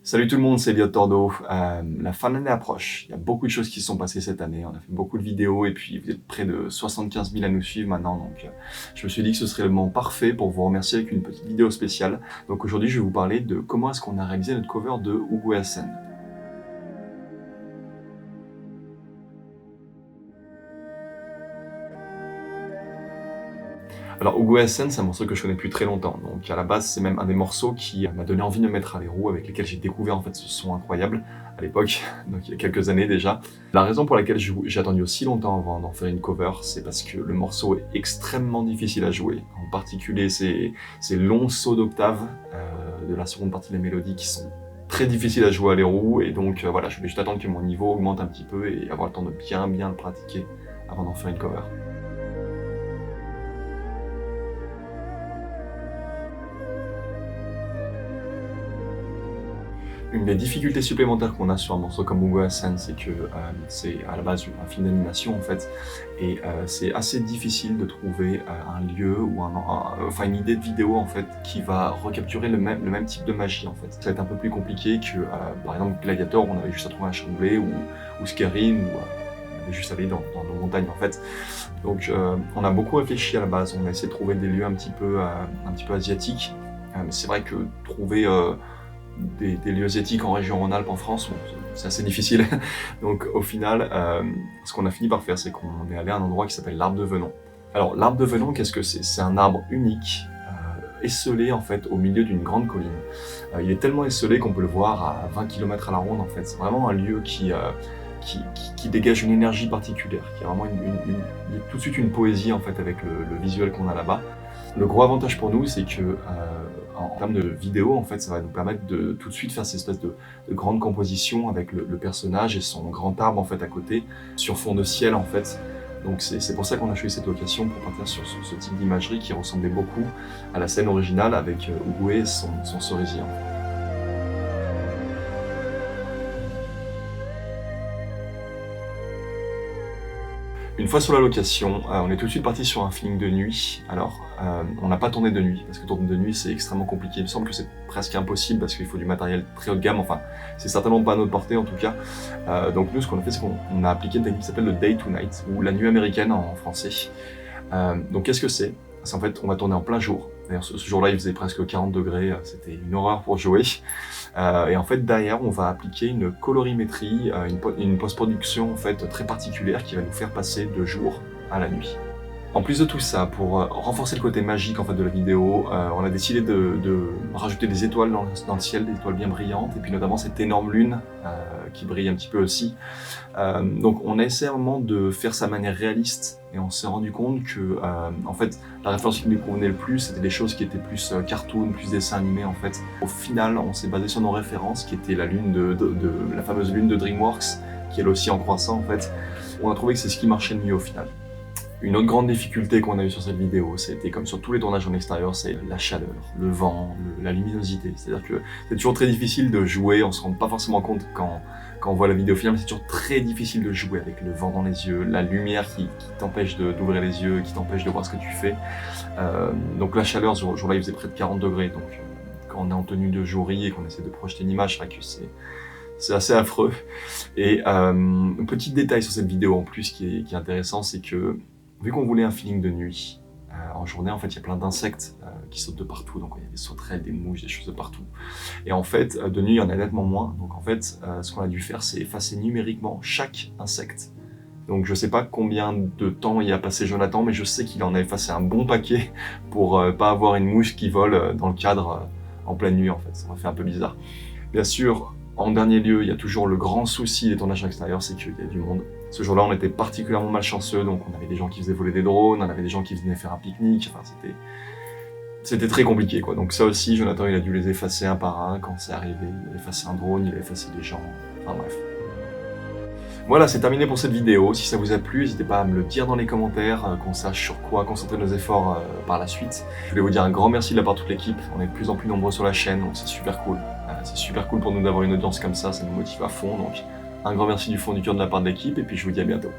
Salut tout le monde, c'est Elliot Tordo. La fin de l'année approche. Il y a beaucoup de choses qui se sont passées cette année. On a fait beaucoup de vidéos et puis vous êtes près de 75 000 à nous suivre maintenant. Donc je me suis dit que ce serait le moment parfait pour vous remercier avec une petite vidéo spéciale. Donc aujourd'hui, je vais vous parler de comment est-ce qu'on a réalisé notre cover de Uguay Sen. Alors Uguay Sen, c'est un morceau que je connais depuis très longtemps, donc à la base c'est même un des morceaux qui m'a donné envie de me mettre à les roues, avec lesquels j'ai découvert en fait ce son incroyable à l'époque, donc il y a quelques années déjà. La raison pour laquelle j'ai attendu aussi longtemps avant d'en faire une cover, c'est parce que le morceau est extrêmement difficile à jouer, en particulier ces longs sauts d'octave de la seconde partie de la mélodie qui sont très difficiles à jouer à les roues, et donc voilà, je voulais juste attendre que mon niveau augmente un petit peu et avoir le temps de bien le pratiquer avant d'en faire une cover. Une des difficultés supplémentaires qu'on a sur un morceau comme Uguay Sen, c'est que c'est à la base un film d'animation en fait, et c'est assez difficile de trouver un lieu ou enfin une idée de vidéo en fait qui va recapturer le même type de magie en fait. Ça va être un peu plus compliqué que par exemple Gladiator où on avait juste à trouver un chamboulé, ou Skyrim où on avait juste à aller dans nos montagnes en fait. Donc on a beaucoup réfléchi à la base, on a essayé de trouver des lieux un petit peu asiatiques, mais c'est vrai que trouver des lieux asiatiques en région Rhône-Alpes en France, bon, c'est assez difficile. Donc au final, ce qu'on a fini par faire, c'est qu'on est allé à un endroit qui s'appelle l'Arbre de Venon. Alors l'Arbre de Venon, qu'est-ce que c'est? C'est un arbre unique, esselé en fait au milieu d'une grande colline. Il est tellement esselé qu'on peut le voir à 20 km à la ronde en fait. C'est vraiment un lieu qui dégage une énergie particulière, qui a vraiment il y a tout de suite une poésie en fait avec le visuel qu'on a là-bas. Le gros avantage pour nous, c'est que en termes de vidéo, en fait, ça va nous permettre de tout de suite faire cette espèce de grande composition avec le personnage et son grand arbre en fait à côté, sur fond de ciel en fait. Donc c'est pour ça qu'on a choisi cette location pour partir sur ce type d'imagerie qui ressemblait beaucoup à la scène originale avec Uguay et son cerisier. Une fois sur la location, on est tout de suite parti sur un feeling de nuit. Alors, on n'a pas tourné de nuit, parce que tourner de nuit c'est extrêmement compliqué. Il me semble que c'est presque impossible, parce qu'il faut du matériel très haut de gamme, enfin, c'est certainement pas à notre portée en tout cas. Donc nous, ce qu'on a fait, c'est qu'on a appliqué une technique qui s'appelle le Day to Night, ou la nuit américaine en français. Donc qu'est-ce que c'est? C'est en fait, on va tourner en plein jour. D'ailleurs, ce jour-là, il faisait presque 40 degrés, c'était une horreur pour jouer. Et en fait, derrière, on va appliquer une colorimétrie, une post-production en fait très particulière qui va nous faire passer de jour à la nuit. En plus de tout ça, pour renforcer le côté magique en fait de la vidéo, on a décidé de rajouter des étoiles dans le ciel, des étoiles bien brillantes, et puis notamment cette énorme lune qui brille un petit peu aussi. Donc on a essayé vraiment de faire ça de manière réaliste, et on s'est rendu compte que en fait la référence qui nous convenait le plus, c'était des choses qui étaient plus cartoon, plus dessin animé en fait. Au final, on s'est basé sur nos références, qui était la lune la fameuse lune de DreamWorks, qui est elle aussi en croissant en fait. On a trouvé que c'est ce qui marchait le mieux au final. Une autre grande difficulté qu'on a eue sur cette vidéo, c'était comme sur tous les tournages en extérieur, c'est la chaleur, le vent, la luminosité. C'est-à-dire que c'est toujours très difficile de jouer, on se rend pas forcément compte quand on voit la vidéo finale, mais c'est toujours très difficile de jouer avec le vent dans les yeux, la lumière qui t'empêche d'ouvrir les yeux, qui t'empêche de voir ce que tu fais. Donc la chaleur, ce jour-là, il faisait près de 40 degrés, donc quand on est en tenue de jury et qu'on essaie de projeter une image, c'est vrai que c'est assez affreux. Et un petit détail sur cette vidéo en plus qui est intéressant, c'est que vu qu'on voulait un feeling de nuit, en journée, en fait, il y a plein d'insectes qui sautent de partout. Donc, il y a des sauterelles, des mouches, des choses de partout. Et en fait, de nuit, il y en a nettement moins. Donc, en fait, ce qu'on a dû faire, c'est effacer numériquement chaque insecte. Donc, je sais pas combien de temps il a passé Jonathan, mais je sais qu'il en a effacé un bon paquet pour pas avoir une mouche qui vole dans le cadre en pleine nuit, en fait. Ça m'a fait un peu bizarre. Bien sûr, en dernier lieu, il y a toujours le grand souci des tournages en extérieur, c'est qu'il y a du monde. Ce jour-là, on était particulièrement malchanceux, donc on avait des gens qui faisaient voler des drones, on avait des gens qui venaient faire un pique-nique, enfin c'était très compliqué quoi. Donc ça aussi, Jonathan il a dû les effacer un par un quand c'est arrivé, il a effacé un drone, il a effacé des gens, enfin bref. Voilà, c'est terminé pour cette vidéo. Si ça vous a plu, n'hésitez pas à me le dire dans les commentaires, qu'on sache sur quoi concentrer nos efforts par la suite. Je voulais vous dire un grand merci de la part de toute l'équipe, on est de plus en plus nombreux sur la chaîne, donc c'est super cool. C'est super cool pour nous d'avoir une audience comme ça nous motive à fond, donc un grand merci du fond du cœur de la part de l'équipe, et puis je vous dis à bientôt.